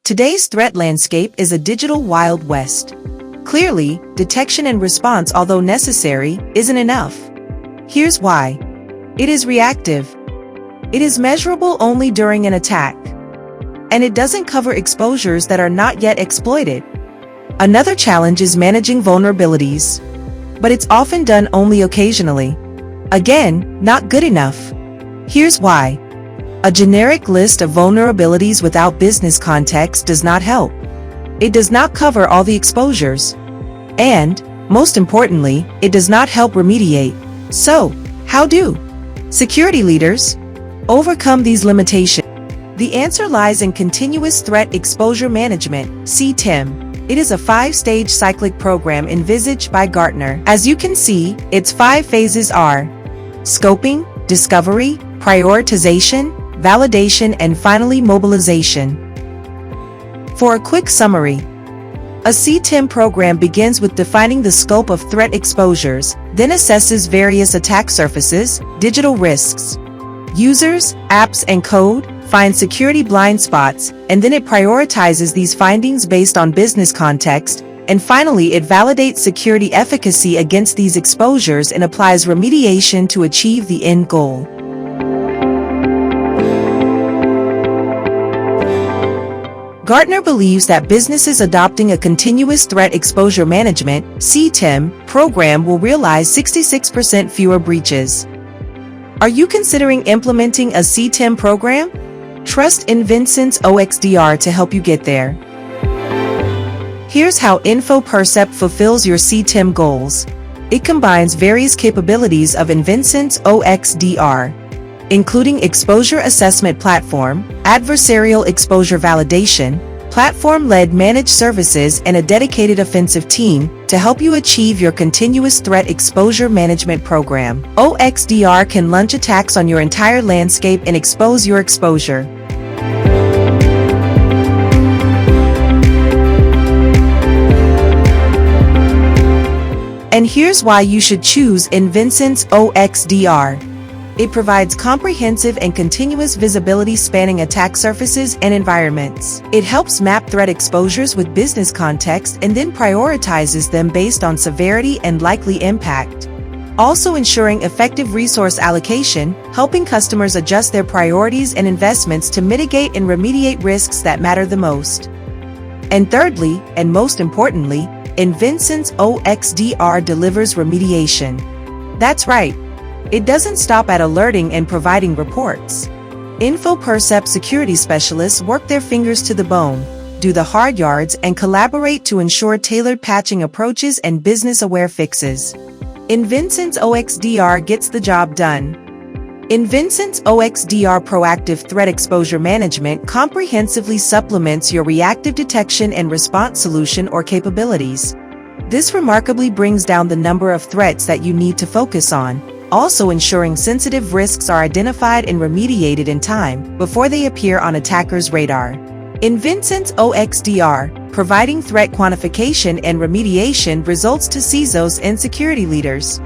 Today's threat landscape is a digital Wild West. Clearly, detection and response, although necessary, isn't enough. Here's why. It is reactive. It is measurable only during an attack. And it doesn't cover exposures that are not yet exploited. Another challenge is managing vulnerabilities. But it's often done only occasionally. Again, not good enough. Here's why. A generic list of vulnerabilities without business context does not help. It does not cover all the exposures. And, most importantly, it does not help remediate. So, how do security leaders overcome these limitations? The answer lies in Continuous Threat Exposure Management, CTEM. It is a 5-stage cyclic program envisaged by Gartner. As you can see, its 5 phases are scoping, discovery, prioritization, validation, and finally mobilization. For a quick summary, a CTEM program begins with defining the scope of threat exposures, then assesses various attack surfaces, digital risks, users, apps, and code, finds security blind spots, and then it prioritizes these findings based on business context, and finally it validates security efficacy against these exposures and applies remediation to achieve the end goal. Gartner believes that businesses adopting a Continuous Threat Exposure Management (CTEM) program will realize 66% fewer breaches. Are you considering implementing a CTEM program? Trust Invinsense OXDR to help you get there. Here's how InfoPercept fulfills your CTEM goals. It combines various capabilities of Invinsense OXDR, including Exposure Assessment Platform, Adversarial Exposure Validation, Platform-led Managed Services, and a dedicated offensive team to help you achieve your Continuous Threat Exposure Management program. OXDR can launch attacks on your entire landscape and expose your exposure. And here's why you should choose Invinsense OXDR. It provides comprehensive and continuous visibility spanning attack surfaces and environments. It helps map threat exposures with business context and then prioritizes them based on severity and likely impact. Also ensuring effective resource allocation, helping customers adjust their priorities and investments to mitigate and remediate risks that matter the most. And thirdly, and most importantly, Invinsense OXDR delivers remediation. That's right. It doesn't stop at alerting and providing reports. InfoPercept security specialists work their fingers to the bone, do the hard yards, and collaborate to ensure tailored patching approaches and business-aware fixes. Invinsense OXDR gets the job done. Invinsense OXDR Proactive Threat Exposure Management comprehensively supplements your reactive detection and response solution or capabilities. This remarkably brings down the number of threats that you need to focus on, also ensuring sensitive risks are identified and remediated in time before they appear on attackers' radar. Invinsense OXDR, providing threat quantification and remediation results to CISOs and security leaders.